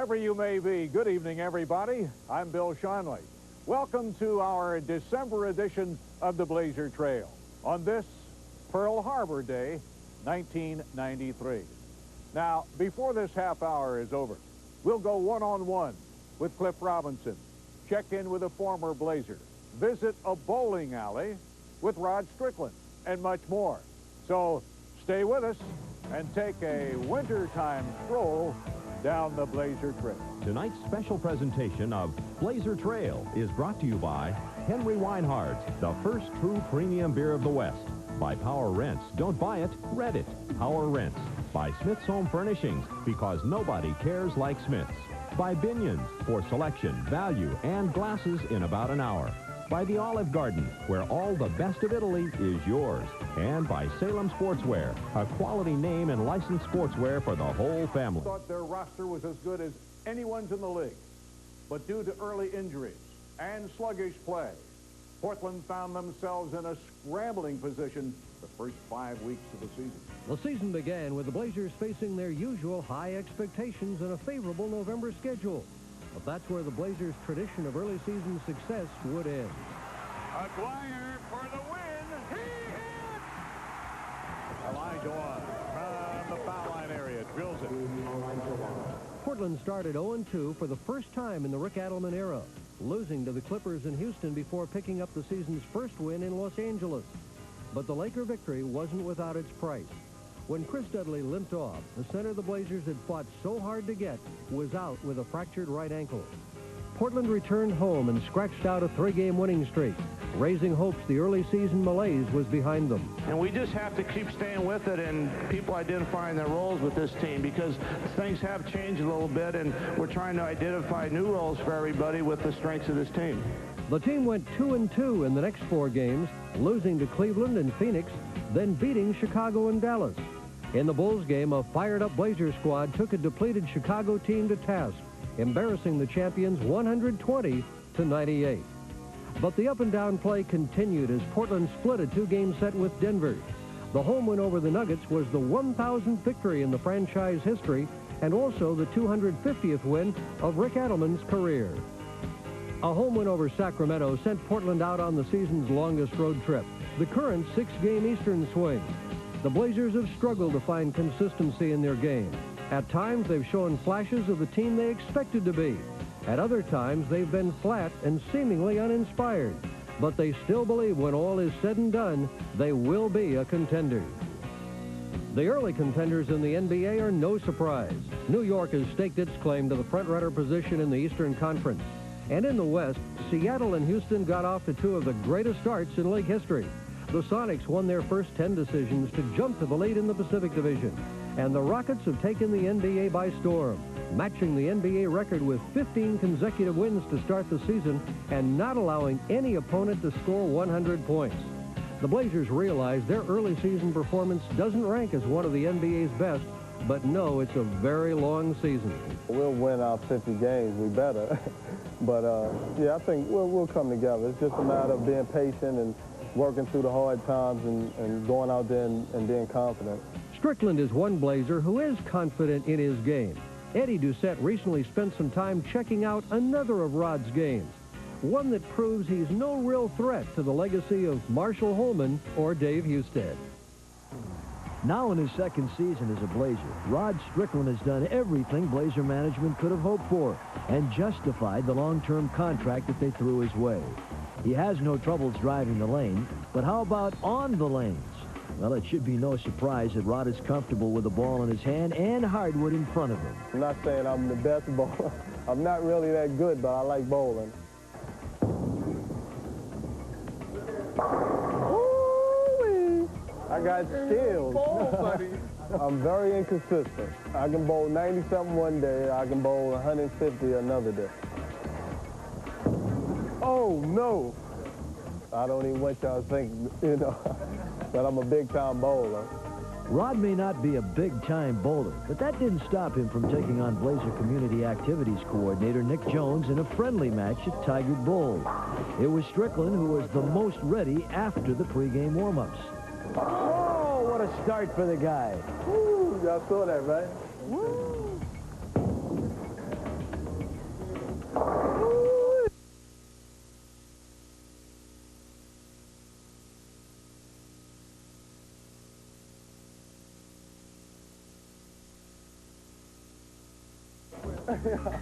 Wherever you may be, good evening, everybody. I'm Bill Schonley. Welcome to our December edition of the Blazer Trail on this Pearl Harbor Day, 1993. Now, before this half hour is over, we'll go one-on-one with Cliff Robinson, check in with a former Blazer, visit a bowling alley with Rod Strickland, and much more. So stay with us and take a wintertime stroll down the Blazer Trail. Tonight's special presentation of Blazer Trail is brought to you by Henry Weinhardt's, the first true premium beer of the West. By Power Rents. Don't buy it, rent it. Power Rents. By Smith's Home Furnishings, because nobody cares like Smith's. By Binion's, for selection, value, and glasses in about an hour. By the Olive Garden, where all the best of Italy is yours. And by Salem Sportswear, a quality name and licensed sportswear for the whole family. Thought their roster was as good as anyone's in the league. But due to early injuries and sluggish play, Portland found themselves in a scrambling position the first 5 weeks of the season. The season began with the Blazers facing their usual high expectations and a favorable November schedule. But that's where the Blazers' tradition of early season success would end. Aguirre for the win. He hits! Elijah Wan from the foul line area drills it. Portland started 0-2 for the first time in the Rick Adelman era, losing to the Clippers in Houston before picking up the season's first win in Los Angeles. But the Laker victory wasn't without its price. When Chris Dudley limped off, the center the Blazers had fought so hard to get was out with a fractured right ankle. Portland returned home and scratched out a 3-game winning streak, raising hopes the early season malaise was behind them. And we just have to keep staying with it and people identifying their roles with this team, because things have changed a little bit and we're trying to identify new roles for everybody with the strengths of this team. The team went 2-2 in the next 4 games, losing to Cleveland and Phoenix, then beating Chicago and Dallas. In the Bulls game, a fired-up Blazer squad took a depleted Chicago team to task, embarrassing the champions 120-98. But the up-and-down play continued as Portland split a 2-game set with Denver. The home win over the Nuggets was the 1,000th victory in the franchise history and also the 250th win of Rick Adelman's career. A home win over Sacramento sent Portland out on the season's longest road trip, the current 6-game Eastern swing. The Blazers have struggled to find consistency in their game. At times, they've shown flashes of the team they expected to be. At other times, they've been flat and seemingly uninspired. But they still believe when all is said and done, they will be a contender. The early contenders in the NBA are no surprise. New York has staked its claim to the front-runner position in the Eastern Conference. And in the West, Seattle and Houston got off to 2 of the greatest starts in league history. The Sonics won their first 10 decisions to jump to the lead in the Pacific Division. And the Rockets have taken the NBA by storm, matching the NBA record with 15 consecutive wins to start the season and not allowing any opponent to score 100 points. The Blazers realize their early season performance doesn't rank as one of the NBA's best, but know it's a very long season. We'll win our 50 games, we better. But yeah, I think we'll come together. It's just a matter of being patient and working through the hard times and going out there and being confident. Strickland is one Blazer who is confident in his game. Eddie Doucette recently spent some time checking out another of Rod's games, one that proves he's no real threat to the legacy of Marshall Holman or Dave Husted. Now in his second season as a Blazer, Rod Strickland has done everything Blazer management could have hoped for and justified the long-term contract that they threw his way. He has no troubles driving the lane, but how about on the lanes? Well, it should be no surprise that Rod is comfortable with the ball in his hand and hardwood in front of him. I'm not saying I'm the best bowler. I'm not really that good, but I like bowling. Ooh-wee. I got skills. I'm very inconsistent. I can bowl 90-something one day. I can bowl 150 another day. Oh, no. I don't even want y'all to think, you know, that I'm a big-time bowler. Rod may not be a big-time bowler, but that didn't stop him from taking on Blazer Community Activities Coordinator Nick Jones in a friendly match at Tiger Bowl. It was Strickland who was the most ready after the pregame warm-ups. Oh, what a start for the guy. Woo, y'all saw that, right? Woo.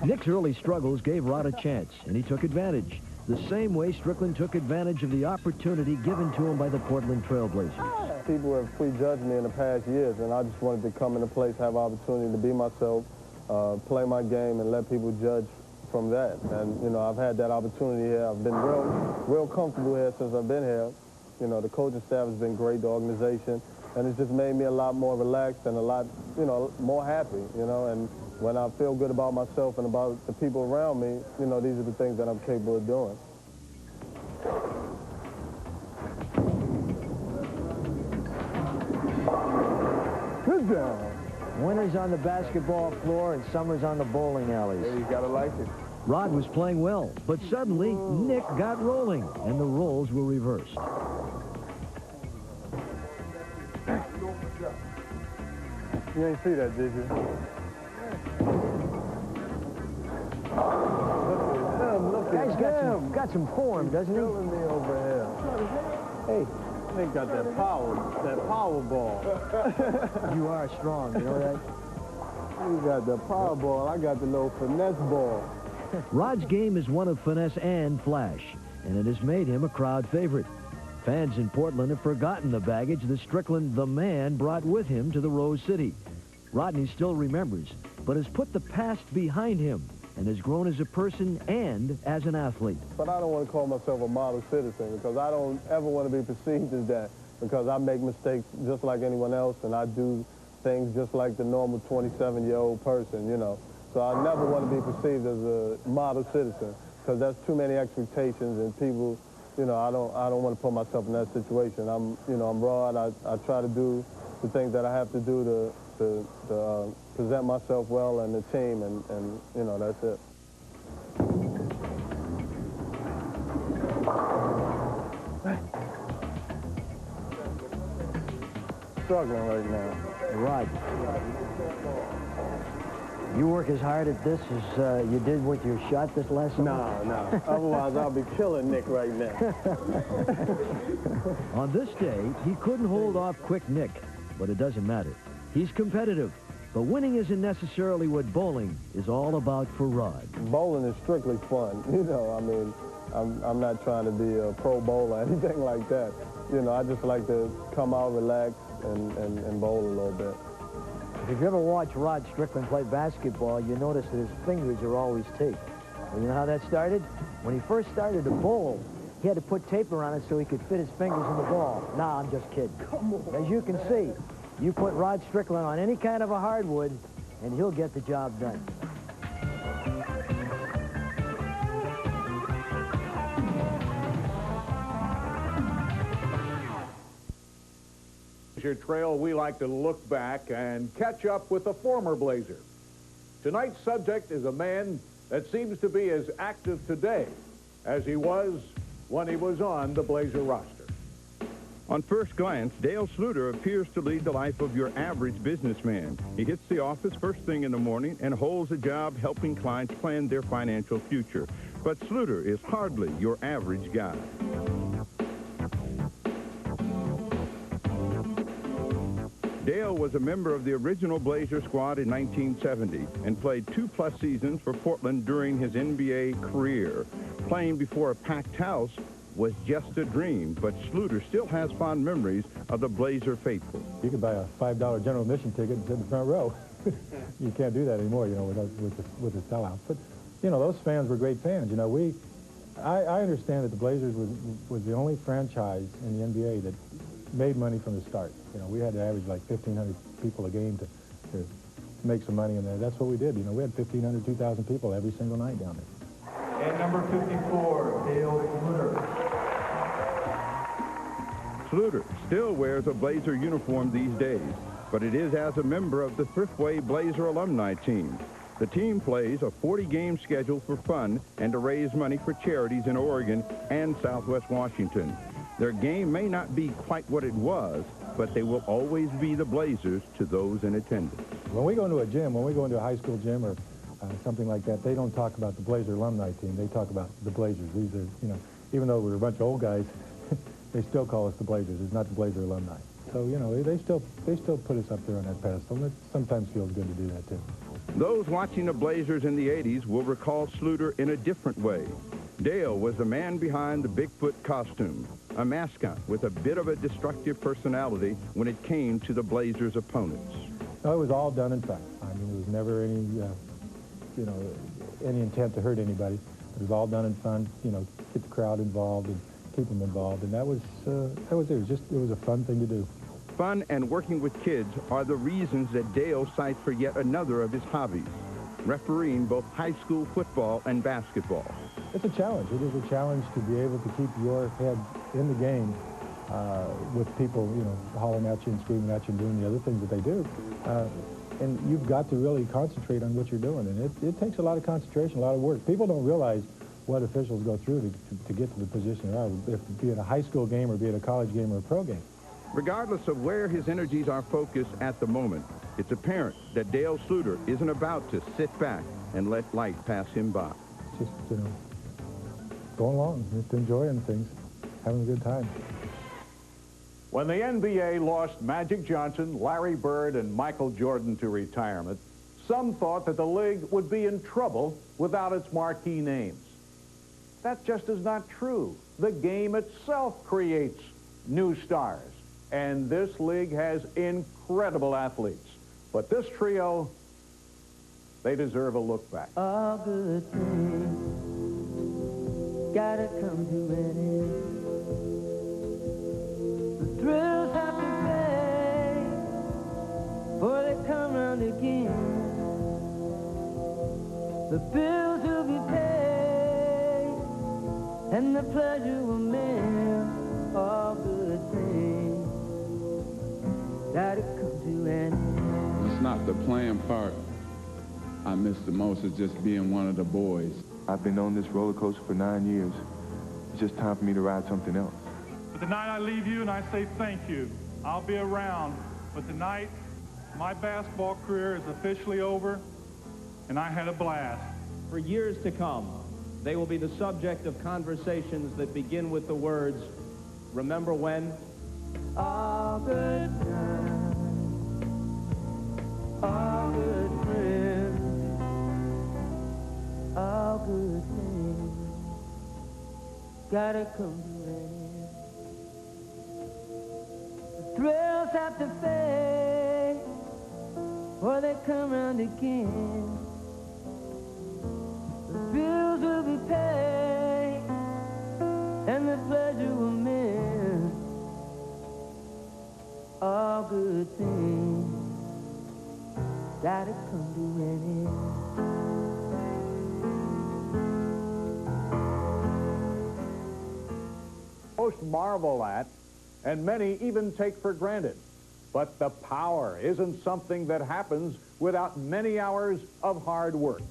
Nick's early struggles gave Rod a chance, and he took advantage. The same way Strickland took advantage of the opportunity given to him by the Portland Trailblazers. People have prejudged me in the past years, and I just wanted to come into place, have opportunity to be myself, play my game, and let people judge from that. And, you know, I've had that opportunity here. I've been real comfortable here since I've been here. You know, the coaching staff has been great, the organization, and it's just made me a lot more relaxed and a lot, you know, more happy, you know. And when I feel good about myself and about the people around me, you know, these are the things that I'm capable of doing. Good job. Winter's on the basketball floor and summer's on the bowling alleys. Yeah, you gotta like it. Rod was playing well, but suddenly Nick got rolling, and the roles were reversed. You ain't see that, did you? Look Guy's at him. got some form, doesn't he? Killing me over here. Hey, they got that power ball. You are strong, you know that? You got the power ball. I got the little finesse ball. Rod's game is one of finesse and flash, and it has made him a crowd favorite. Fans in Portland have forgotten the baggage that Strickland, the man, brought with him to the Rose City. Rodney still remembers, but has put the past behind him and has grown as a person and as an athlete. But I don't want to call myself a model citizen because I don't ever want to be perceived as that, because I make mistakes just like anyone else, and I do things just like the normal 27-year-old person, you know. So I never want to be perceived as a model citizen because that's too many expectations, and people, you know, I don't want to put myself in that situation. I'm Rod. I try to do the things that I have to do to present myself well and the team, and you know, that's it. Struggling right now. Rod, you work as hard at this as you did with your shot this last summer? No. Otherwise, I'll be killing Nick right now. On this day, he couldn't hold off Quick Nick, but it doesn't matter. He's competitive, but winning isn't necessarily what bowling is all about for Rod. Bowling is strictly fun. You know, I mean, I'm not trying to be a pro bowler or anything like that. You know, I just like to come out, relax, and bowl a little bit. If you ever watch Rod Strickland play basketball, you notice that his fingers are always taped. Well, you know how that started? When he first started to bowl, he had to put tape around it so he could fit his fingers in the ball. Nah, I'm just kidding. Come on. As you can see, you put Rod Strickland on any kind of a hardwood, and he'll get the job done. Blazer Trail, we like to look back and catch up with a former Blazer. Tonight's subject is a man that seems to be as active today as he was when he was on the Blazer roster. On first glance, Dale Sluter appears to lead the life of your average businessman. He hits the office first thing in the morning and holds a job helping clients plan their financial future. But Sluter is hardly your average guy. Dale was a member of the original Blazer squad in 1970 and played 2+ seasons for Portland during his NBA career. Playing before a packed house was just a dream, but Sluter still has fond memories of the Blazer faithful. You could buy a $5 general admission ticket and sit in the front row. You can't do that anymore, you know, with the sellouts. But, you know, those fans were great fans. You know, I understand that the Blazers was the only franchise in the NBA that made money from the start. You know, we had to average like 1,500 people a game to make some money in there. That's what we did. You know, we had 1,500, 2,000 people every single night down there. And number 54, Dale Sluter. Sluter still wears a Blazer uniform these days, but it is as a member of the Thriftway Blazer alumni team. The team plays a 40-game schedule for fun and to raise money for charities in Oregon and Southwest Washington. Their game may not be quite what it was, but they will always be the Blazers to those in attendance. When we go into a gym, when we go into a high school gym or something like that, they don't talk about the Blazer alumni team. They talk about the Blazers. These are, you know, even though we're a bunch of old guys, they still call us the Blazers. It's not the Blazer alumni. So, you know, they still put us up there on that pedestal, and it sometimes feels good to do that, too. Those watching the Blazers in the 80s will recall Sluter in a different way. Dale was the man behind the Bigfoot costume, a mascot with a bit of a destructive personality when it came to the Blazers' opponents. No, it was all done in fun. I mean, there was never any, any intent to hurt anybody. It was all done in fun, get the crowd involved and keep them involved, and that was it. It was a fun thing to do. Fun and working with kids are the reasons that Dale cites for yet another of his hobbies, refereeing both high school football and basketball. It's a challenge. It is a challenge to be able to keep your head in the game with people, hollering at you and screaming at you and doing the other things that they do. And you've got to really concentrate on what you're doing. And it takes a lot of concentration, a lot of work. People don't realize what officials go through to get to the position they are, be it a high school game or be it a college game or a pro game. Regardless of where his energies are focused at the moment, it's apparent that Dale Sluter isn't about to sit back and let life pass him by. Just, going along, just enjoying things, having a good time. When the NBA lost Magic Johnson, Larry Bird, and Michael Jordan to retirement, some thought that the league would be in trouble without its marquee names. That just is not true. The game itself creates new stars, and this league has incredible athletes. But this trio, they deserve a look back. All good things gotta come to an end. The thrills have to fade before they come round again. The bills will be paid and the pleasure will mend. All good things gotta come to an end. It's not the playing part I miss the most, it's just being one of the boys. I've been on this roller coaster for 9 years. It's just time for me to ride something else. But tonight I leave you and I say thank you. I'll be around. But tonight, my basketball career is officially over, and I had a blast. For years to come, they will be the subject of conversations that begin with the words, remember when? All good times, all good friends, all good things gotta come to an end. The thrills have to fade or they come round again. The bills will be paid and the pleasure will mend. All good things gotta come to an end. Most marvel at, and many even take for granted. But the power isn't something that happens without many hours of hard work.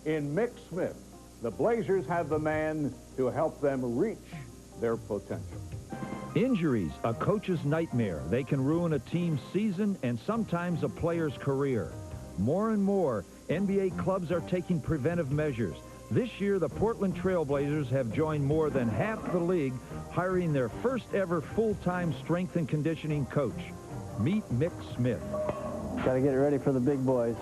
In Mick Smith, the Blazers have the man to help them reach their potential. Injuries, a coach's nightmare. They can ruin a team's season and sometimes a player's career. More and more, NBA clubs are taking preventive measures. This year, the Portland Trail Blazers have joined more than half the league, hiring their first ever full-time strength and conditioning coach. Meet Mick Smith. Got to get ready for the big boys.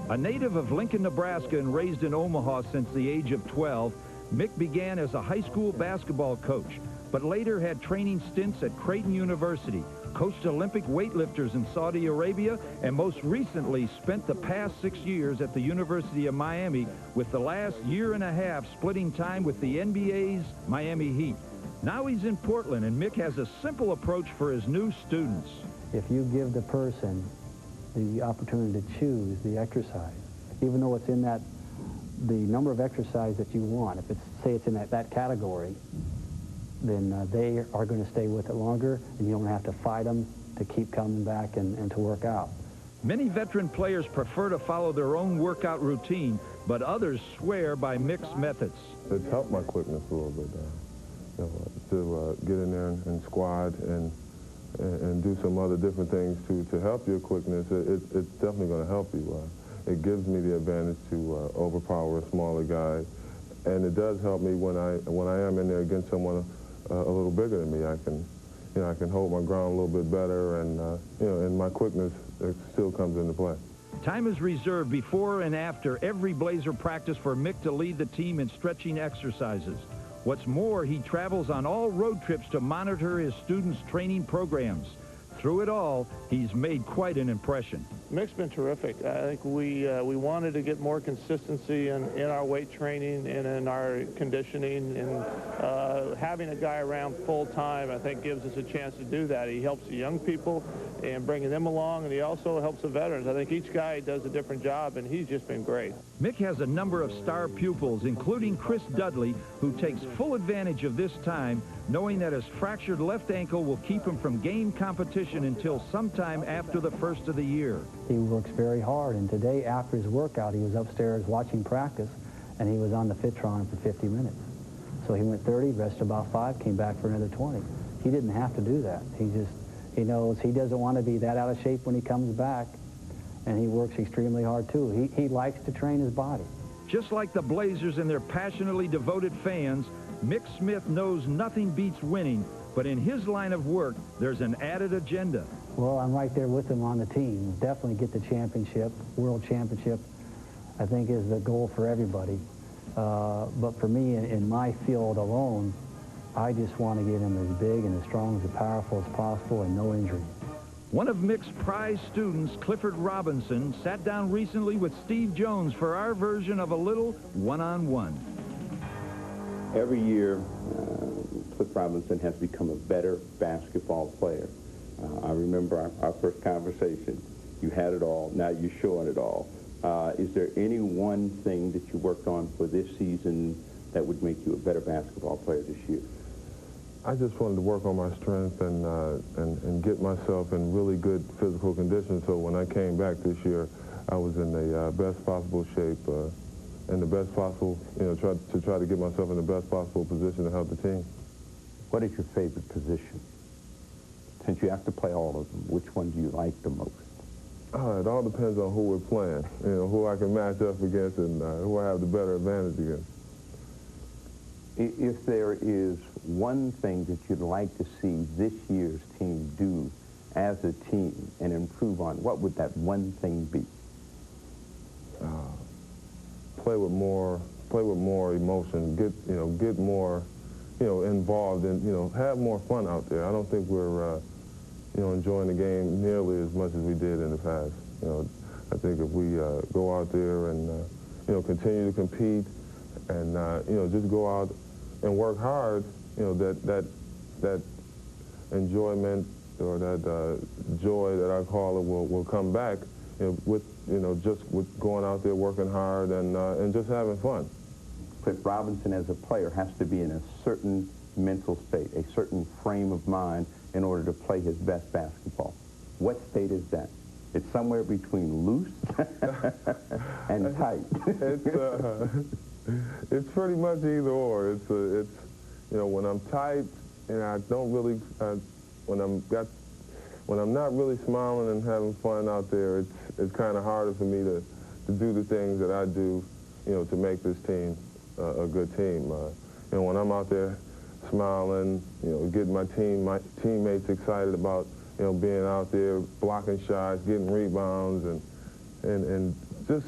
A native of Lincoln, Nebraska, and raised in Omaha since the age of 12, Mick began as a high school basketball coach, but later had training stints at Creighton University, coached Olympic weightlifters in Saudi Arabia, and most recently spent the past 6 years at the University of Miami, with the last year and a half splitting time with the NBA's Miami Heat. Now he's in Portland, and Mick has a simple approach for his new students. If you give the person the opportunity to choose the exercise, even though it's in the number of exercise that you want, if it's, say it's in that category, then they are going to stay with it longer, and you don't have to fight them to keep coming back and to work out. Many veteran players prefer to follow their own workout routine, but others swear by Mick's methods. It's helped my quickness a little bit, to get in there and squat and do some other different things to help your quickness. It's definitely going to help you. It gives me the advantage to overpower a smaller guy, and it does help me when I am in there against someone a little bigger than me. I can hold my ground a little bit better, and and my quickness still comes into play. Time is reserved before and after every Blazer practice for Mick to lead the team in stretching exercises. What's more, he travels on all road trips to monitor his students' training programs. Through it all, he's made quite an impression. Mick's been terrific. I think we wanted to get more consistency in our weight training and in our conditioning, and having a guy around full time, I think, gives us a chance to do that. He helps the young people and bringing them along, and he also helps the veterans. I think each guy does a different job, and he's just been great. Mick has a number of star pupils, including Chris Dudley, who takes full advantage of this time, knowing that his fractured left ankle will keep him from game competition until sometime after the first of the year. He works very hard, and today after his workout he was upstairs watching practice, and he was on the Fitron for 50 minutes. So he went 30, rested about 5, came back for another 20. He didn't have to do that. He knows he doesn't want to be that out of shape when he comes back, and he works extremely hard too. He likes to train his body. Just like the Blazers and their passionately devoted fans, Mick Smith knows nothing beats winning, but in his line of work, there's an added agenda. Well, I'm right there with him on the team. Definitely get the championship, world championship, I think is the goal for everybody. But for me, in my field alone, I just want to get him as big and as strong, as powerful as possible, and no injury. One of Mick's prize students, Clifford Robinson, sat down recently with Steve Jones for our version of a little one-on-one. Every year, Cliff Robinson has become a better basketball player. I remember our first conversation. You had it all. Now you're showing it all. Is there any one thing that you worked on for this season that would make you a better basketball player this year? I just wanted to work on my strength and get myself in really good physical condition, so when I came back this year, I was in the best possible shape, and the best possible, try to get myself in the best possible position to help the team. What is your favorite position? Since you have to play all of them, which one do you like the most? It all depends on who we're playing, who I can match up against and who I have the better advantage against. If there is one thing that you'd like to see this year's team do as a team and improve on, what would that one thing be? Play with more emotion, get more, involved and, have more fun out there. I don't think we're, enjoying the game nearly as much as we did in the past. I think if we go out there and, continue to compete and, just go out and work hard, that enjoyment or that joy that I call it will come back with going out there working hard and just having fun. Cliff Robinson as a player has to be in a certain mental state, a certain frame of mind in order to play his best basketball. What state is that? It's somewhere between loose and tight. It's pretty much either or. It's when I'm tight and I don't really when I'm not really smiling and having fun out there, it's kind of harder for me to do the things that I do, to make this team a good team. When I'm out there smiling, getting my teammates excited about, being out there blocking shots, getting rebounds, and just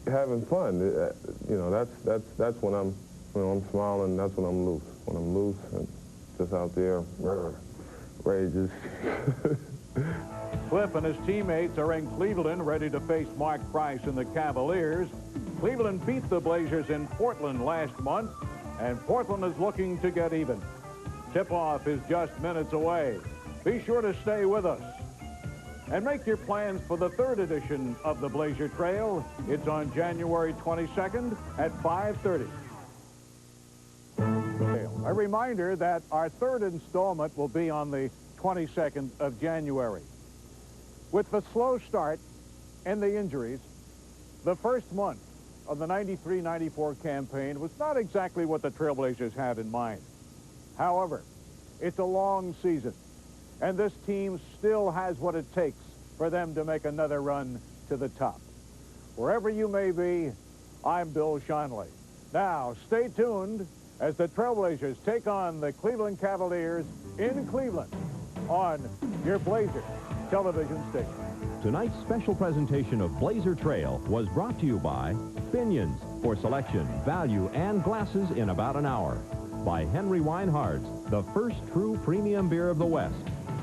having fun. That's when I'm smiling. That's when I'm loose. When I'm loose and just out there, rages. Cliff and his teammates are in Cleveland, ready to face Mark Price and the Cavaliers. Cleveland beat the Blazers in Portland last month, and Portland is looking to get even. Tip-off is just minutes away. Be sure to stay with us. And make your plans for the third edition of the Blazer Trail. It's on January 22nd at 5:30. A reminder that our third installment will be on the 22nd of January. With the slow start and the injuries, the first month of the 93-94 campaign was not exactly what the Trailblazers had in mind. However, it's a long season, and this team still has what it takes for them to make another run to the top. Wherever you may be, I'm Bill Schonely. Now, stay tuned as the Trailblazers take on the Cleveland Cavaliers in Cleveland on your Blazer television station. Tonight's special presentation of Blazer Trail was brought to you by Binions for selection, value, and glasses in about an hour. By Henry Weinhardt's, the first true premium beer of the West.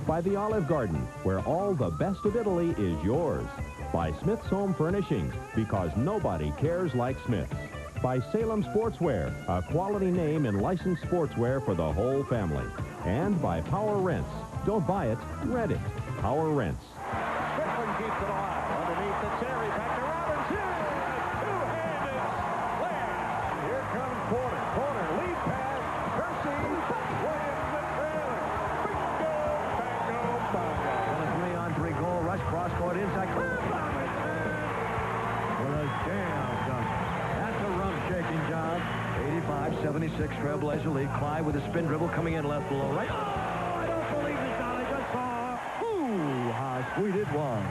By the Olive Garden, where all the best of Italy is yours. By Smith's Home Furnishings, because nobody cares like Smith's. By Salem Sportswear, a quality name in licensed sportswear for the whole family. And by Power Rents. Don't buy it, rent it. Power Rents. Strickland keeps it alive. Underneath the Terry, back to Robinson. Two-handed slam. Here comes Porter. Porter, lead pass. Kersey wins the trailer. Bingo, bango, bongo. And a 3-on-3 goal rush, cross-court inside. With a jam dunk. That's a rump-shaking job. 85-76 Trailblazer lead. Clyde with a spin dribble coming in left below right. Oh, I don't believe this, Don. I just saw. Ooh, how sweet it was.